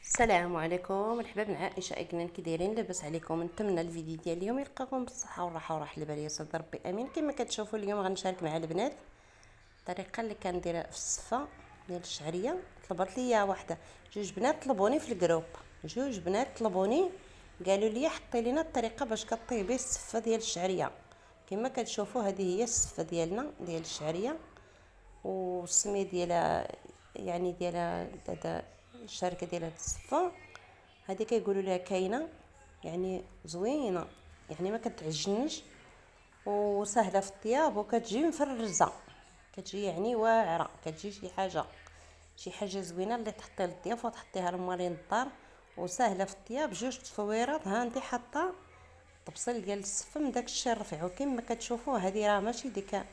السلام عليكم الحباب، مع عائشه اكنان. كي دايرين؟ لاباس عليكم؟ نتمنى الفيديو ديال اليوم يلقاكم بالصحه والراحه وراحه البال يا صدر ربي امين. كما كتشوفوا اليوم غنشارك مع البنات الطريقه اللي كنديرها في الصفه ديال الشعريه. طلبت لي واحده جوج بنات طلبوني في الجروب، جوج بنات طلبوني قالوا لي حطي لنا الطريقه باش كطيبي الصفه ديال الشعريه. كما كتشوفوا هذه هي الصفه ديالنا ديال الشعريه، والسميه ديالها يعني ديالها هذا الشركه ديال هاد الصفه هذه كيقولوا لها كاينه، يعني زوينه، يعني ما كتعجنش وسهله في الطياب وكتجي مفرزه، كتجي يعني واعره، كتجي شي حاجه زوينه اللي تحطي للضياف وتحطيها للمالين الدار وسهله في الطياب. جوج تصويرات ها انت حاطه الطبسيل ديال الصفه من داك الشيء الرفيع. وكما كتشوفوا هذه راه ماشي ديك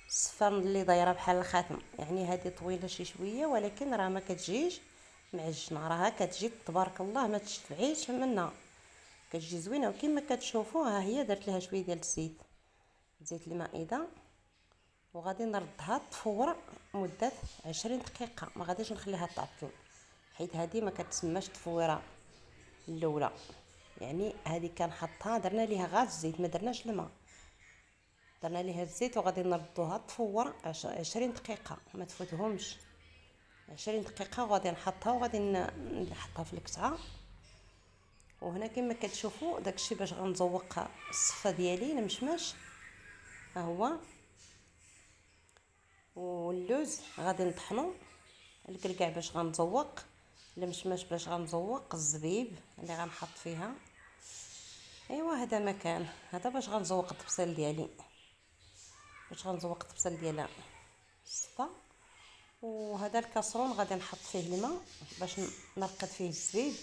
الصفه اللي دايره بحال الخاتم، يعني هذه طويله شي شويه ولكن راه ما كتجيش معجنه، راها كتجي تبارك الله ما تشفعيش منها، كتجي زوينه. وكما كتشوفوا ها هي درت لها شويه ديال الزيت، زيت المائده، وغادي نردها تفور مده 20 دقيقه، ما غاديش نخليها تعطل حيت هذه ما كتسماش تفويره الاولى. يعني هذه كنحطها درنا ليها غاز الزيت، ما درناش الماء، درنا ليها الزيت وغادي نردوها تفور 20 دقيقه ما تفوتهمش 20 دقيقه. وغادي نحطها وغادي نحطها في الكسعه. وهنا كما كتشوفوا داكشي باش غنزوق الصفه ديالي المشماش ها هو، واللوز غادي نطحنو، الكركاع باش غنزوق المشماش، باش غنزوق الزبيب اللي غنحط فيها. ايوا هذا مكان هذا باش غنزوق الطبسيل ديالي، باش غنزوق الطبسيل ديال الصفه. وهذا الكاسرون غادي نحط فيه الماء باش نرقد فيه الزبيب.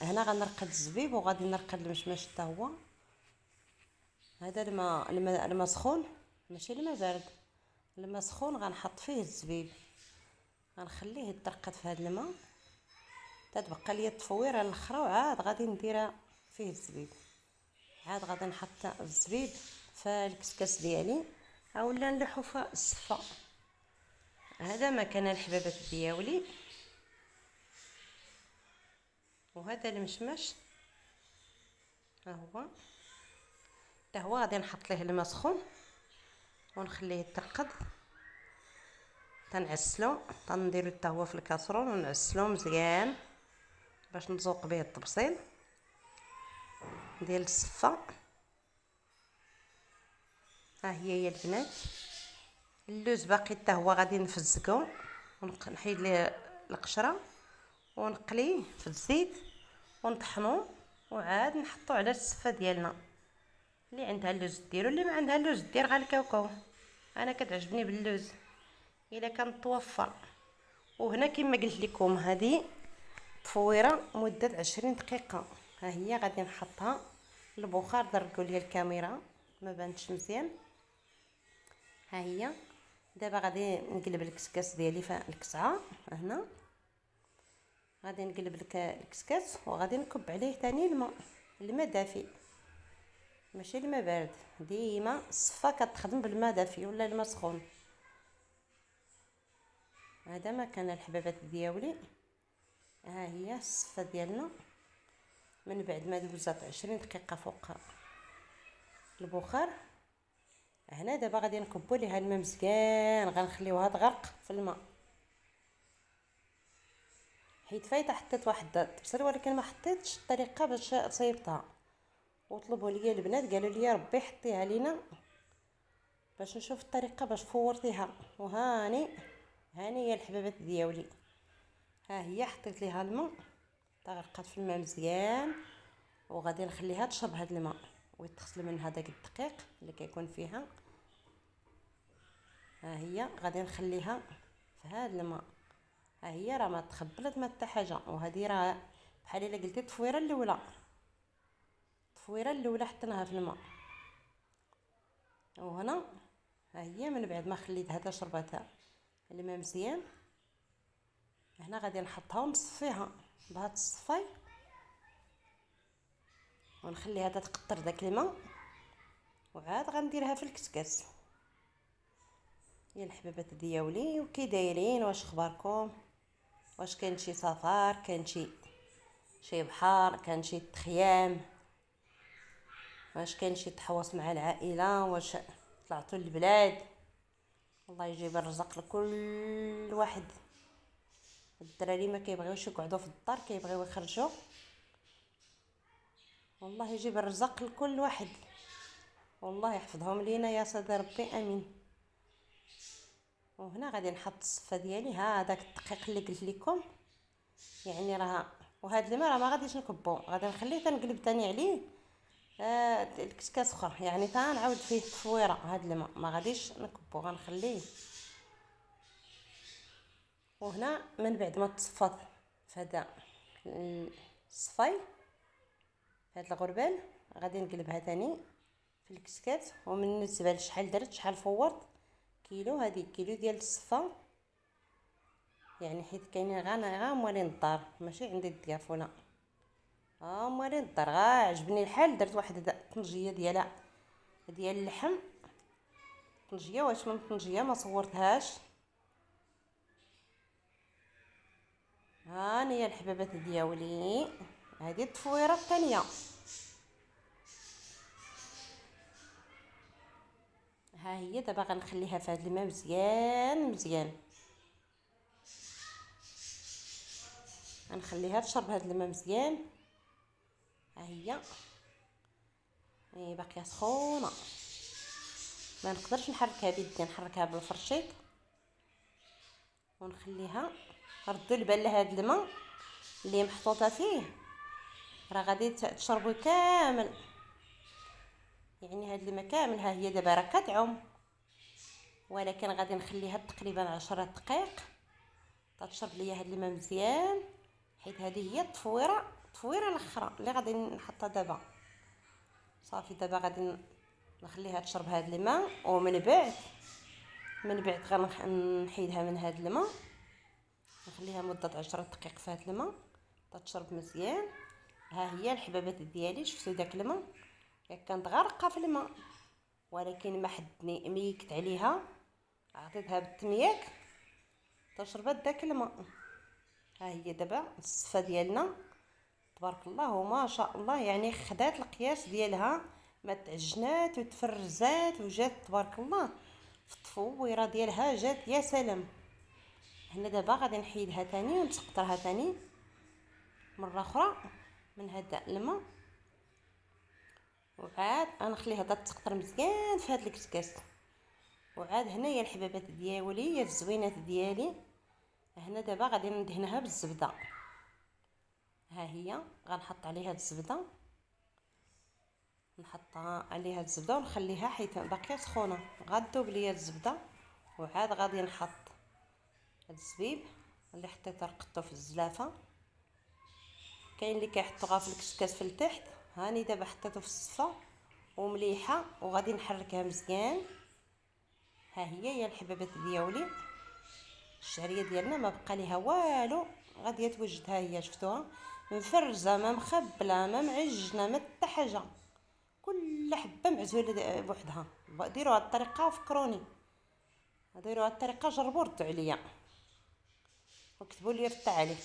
هنا غنرقد الزبيب وغادي نرقد المشماش حتى هو. هذا الماء سخون، ماشي الماء بارد، الماء سخون غنحط فيه الزبيب، غنخليه يترقد في هذا الماء تتبقى لي التفويره الاخرى، وعاد غادي نديرها فيه الزبيب. عاد غادي نحط الزبيب في الكسكاس ديالي اولا نلوحو في الصفه. هذا مكان الحبابات ديالي. وهذا المشماش ها هو، حتى هو غادي نحط ليه الماء سخون ونخليه يترقد، تنعسلو تنديرو حتى هو في الكاسرون ونعسلو مزيان باش نزوق به الطبسيل ديال الصفه. ها هي البنات اللوز باقي حتى هو غادي نفزكو ونحيد ليه القشره ونقليه في الزيت ونطحنوه وعاد نحطو على الصفه ديالنا. اللي عندها اللوز ديرو، اللي ما عندها اللوز دير غير الكاوكاو، انا كتعجبني باللوز الا كان توفر. وهنا كما قلت لكم هذه تفويره مده 20 دقيقه. ها هي غادي نحطها البخار، دركوا لي الكاميرا ما بانتش مزيان. ها هي دابا غادي نقلب الكسكاس ديالي في الكسعه. هنا غادي نقلب الكسكاس وغادي نكب عليه ثاني الماء دافي، ماشي الماء بارد. ديما الصفه كتخدم بالماء دافي ولا الماء سخون. هذا مكان الحبابات ديالي. ها هي الصفه ديالنا من بعد ما دوزات 20 دقيقه فوق البخار. هنا دابا غادي نكبوا ليها الماء مزيان، غنخليوها تغرق في الماء حيت فايته حطيت واحد الطبسيل ولكن ما حطيتش الطريقه باش صيبتها. وطلبوا لي البنات قالوا لي ربي حطيها لينا باش نشوف الطريقه باش فورتيها. وهاني هي الحبابات ديالي. ها هي حطيت ليها الماء تغرقت في الماء مزيان وغادي نخليها تشرب هذا الماء ويتغسل من هذاك الدقيق اللي كيكون فيها. ها هي غادي نخليها في هذا الماء. ها هي راه ما تخبلت ما حتى حاجه. وهذه راه بحال الا قلتي التفويره الاولى حطيناها في الماء. وهنا ها هي من بعد ما خليتها تشربتها الماء مزيان، هنا غادي نحطها ونصفيها بهاد الصفاي ونخليها تتقطر داك الماء. وعاد غنديرها في الكسكاس. يا الحبابات ديالي وكي دايرين؟ واش اخباركم؟ واش كاين شي سفر، كاين شي بحر، كان شي تخيام، واش كاين شي تحوص مع العائله، واش طلعتوا للبلاد. الله يجيب الرزق لكل واحد. الدراري ما كيبغيوش يقعدوا في الدار، كيبغيو يخرجوا. والله يجيب الرزق لكل واحد، والله يحفظهم لينا يا سيدي ربي امين. وهنا غادي نحط الصفه ديالي، هذاك الدقيق اللي قلت لكم، يعني راه. وهاد الماء راه ما غاديش نكبو، غادي نخليه تنقلب تاني عليه الكسكاس اخر، يعني تنعاود فيه التفويره. هاد الماء ما غاديش نكبو، غنخليه. وهنا من بعد ما تصفات في هذا الصفاي، في هذا الغربال، غادي نقلبها تاني في الكسكات. وبالنسبه لشحال درت، شحال فورت، كيلو، هذه كيلو ديال الصفه، يعني حيت كاينين غا موالين الدار، ماشي عندي الضيافه، موالين الدار. عجبني الحال، درت واحد طنجيه ديال اللحم، طنجيه. واش من طنجيه ما صورتهاش. هانيا الحبابات ديالي، هذه التفويره الثانيه. ها هي دابا غنخليها في هذا الماء مزيان مزيان، غنخليها تشرب هذا الماء مزيان. ها هي باقيه سخونه، ما نقدرش نحركها بيدي، نحركها بالفرشيط ونخليها. ردوا البال لهذا الماء اللي محطوطه فيه، راه غادي تشربوا كامل، يعني هذا الماء كامل. ها هي دابا راه كتعوم، ولكن غادي نخليها تقريبا 10 دقائق تشرب ليا هذا الماء مزيان، حيت هذه هي التفويره الاخرى اللي غادي نحطها دابا. صافي دابا غادي نخليها تشرب هذا الماء، ومن بعد غنحيدها من هذا الماء، نخليها مده 10 دقائق في هذا الماء تشرب مزيان. ها هي الحبابات ديالي، شفتوا داك الماء كانت غارقه في الماء، ولكن ما حدني ميكت عليها، عطيتها بالتمياك تشربت داك الماء. ها هي دابا الصفه ديالنا تبارك الله وما شاء الله، يعني خدات القياس ديالها، ما تعجنات وتفرزات وجات تبارك الله في التفويره ديالها، جات يا سلام. هنا دابا غادي نحيدها تاني ونسقطرها تاني مره اخرى من هذا الماء، وعاد غنخليها تسقطر مزيان في هذا الكسكاس. وعاد هنايا الحبابات ديالي الزوينات ديالي، هنا دابا غادي ندهنها بالزبده. ها هي غنحط عليها الزبده، نحط عليها الزبده ونخليها حيت باقيه سخونه، غادوب ليا الزبده. وعاد غادي نحط الزبيب اللي حطيته رقدته في الزلافه، كاين اللي كيحطوها في الكسكاس في التحت. هاني دابا حطيته في الصفه ومليحه، وغادي نحركها مزيان. ها هي الحبابات ديالي، الشعريه ديالنا ما بقى ليها والو، غادي توجد. ها هي شفتوها مفرزه، ما مخبله، ما معجنه، ما حتى حاجه، كل حبه معزوله بوحدها. ديروا هاد الطريقه وفكروني، ديروا هاد الطريقه، جربوا ردوا عليا وكتبوا لي في التعليق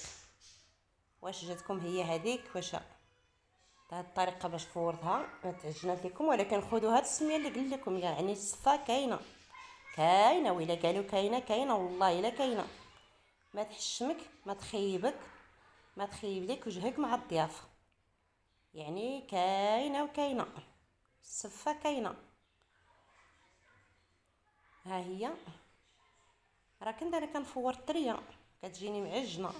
واش جاتكم هي هذيك. واش هاد الطريقه باش فورتها ما تعجنات لكم، ولكن خذوا هاد السميه اللي قلت لكم، يعني الصفه كاينه ولا قالوا كاينه والله الا كاينه. ما تحشمك، ما تخيب لك وجهك مع الضيافه، يعني كاينه الصفه كاينه. ها هي راه كنت انا كنفور الطريه كتجيني معجنه،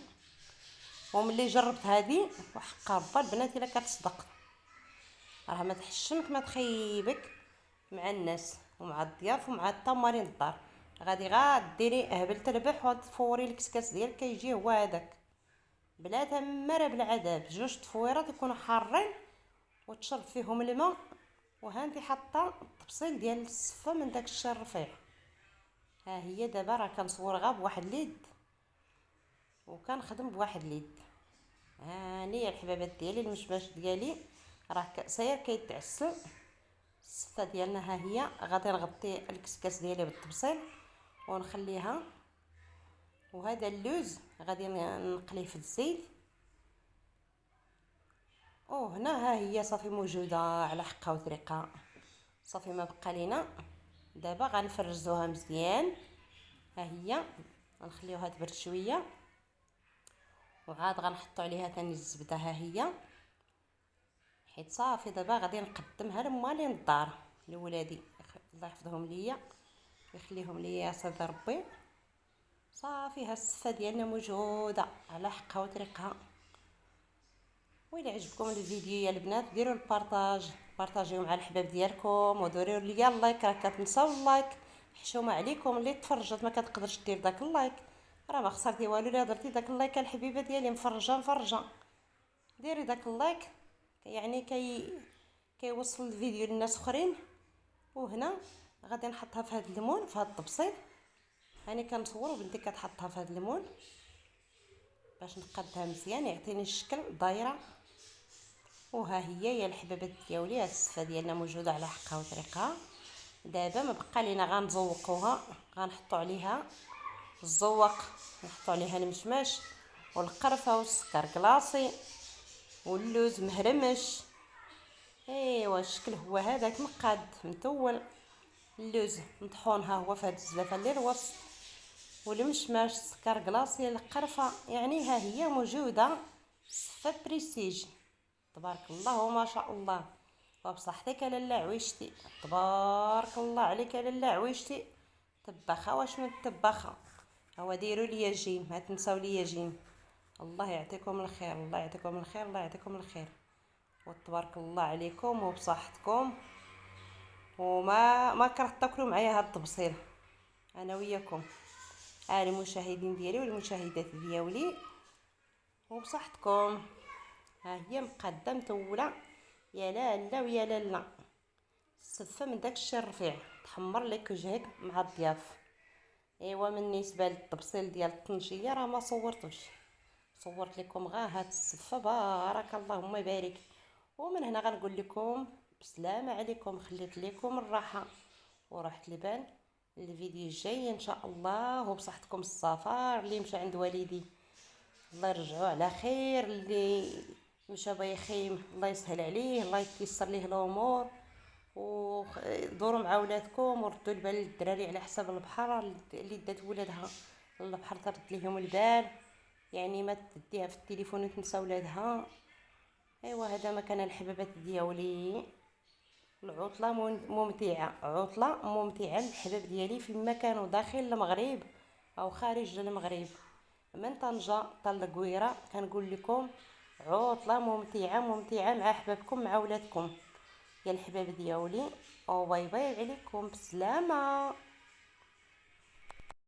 وملي جربت هذه وحق ربي البنات الا كتصدق، راه ما تحشمك ما تخيبك مع الناس ومع الضياف ومع التمارين الدار. غادي ديري هبل تربح وتفوري الكسكاس ديالك كيجي هو هذاك بلا تماره بلا عذاب. جوج تفويرات يكونوا حارين وتشرب فيهم الماء. وها انت حاطه التبصيل ديال الصفه من داك الشيء الرفيع. ها هي دابا راه كنصور غير بواحد اليد وكنخدم بواحد اليد. هاني الحبابات ديالي، المشماش ديالي راه صاير كيتعسل. الصفه ديالنا ها هي، غادي نغطي الكسكاس ديالي بالطبسيل ونخليها وهذا اللوز غادي نقليه في الزيت. وهنا ها هي صافي موجوده على حقها وطريقه. صافي ما بقى لينا دابا غنفرزوها مزيان. ها هي غنخليوها تبرد شويه، وعاد غنحطوا عليها ثاني الزبده. ها هي حيت صافي دابا غادي نقدمها لمالي للدار لولادي، الله يحفظهم ليا ويخليهم ليا يا سيدي ربي. صافي ها السفه ديالنا موجوده على حقها وطريقها. وإلا عجبكم الفيديو يا البنات ديروا البارطاج، بارطاجيو مع الحباب ديالكم، وديروا لي اللايك، راه كتنساو اللايك. حشومه عليكم اللي تفرجت ما كتقدرش دير داك اللايك، راه ما خسرتي والو الا درتي داك اللايك الحبيبه ديالي مفرجه. ديري داك اللايك يعني كيوصل الفيديو للناس اخرين. وهنا غادي نحطها في هذا الليمون، في هذا الطبسيل. هاني كنصور وبنتي كتحطها في هذا الليمون باش نقادها مزيان يعطيني الشكل دايره. وها هي يا الحبابات ديالي السفه ديالنا موجوده على حقها وطريقها. دابا ما بقى لينا غنزوقوها، غنحطوا عليها الزوق، نحطوا عليها المشماش والقرفه والسكر كلاصي واللوز مهرمش. ايوا الشكل هو هذاك مقاد متول. اللوز مطحون ها هو في هاد الزلافه اللي الوسط، والمشماش السكر كلاصي القرفه، يعني ها هي موجوده سفه بريستيج. تبارك الله وما شاء الله، وبصحتك لاله عويشتي. تبارك الله عليك لاله عويشتي، طباخه واش من طباخه. هو ديروا لي جيم، ما تنساو لي جيم. الله يعطيكم الخير، الله يعطيكم الخير، الله يعطيكم الخير، وتبارك الله عليكم وبصحتكم. وما كره تاكلوا معايا هاد الطبسيل انا وياكم المشاهدين ديالي والمشاهدات ديالي، وبصحتكم. ها هي مقاده متوله يا لاله ويا لاله. السفه من داك الشيء الرفيع تحمر لك وجهك مع الضياف. ايوا بالنسبه للطبسيل ديال الطنجيه راه ما صورتوش، صورت لكم غا هاد السفه بارك اللهم يبارك. ومن هنا غنقول لكم بسلامه عليكم، خليت لكم الراحه وراحه البال. الفيديو الجاي ان شاء الله وبصحتكم السفر. اللي مشى عند والدي الله يرجعوه على خير، اللي مشى باغي يخيم الله يسهل عليه، الله ييسر ليه الامور. ودوروا مع ولادكم وردوا البال للدراري على حساب البحر اللي دات ولادها البحر ترد ليهم البال، يعني ما تديها في التليفون وتنسى ولادها. ايوا هذا ما كان الحبابات ديالي. العطله ممتعه، عطله ممتعه للحباب ديالي فيما كانوا داخل المغرب او خارج المغرب، من طنجه حتى القويره. كنقول لكم عطله ممتعه مع احبابكم مع ولادكم يا الحباب ديالي. او باي باي عليكم بسلامه.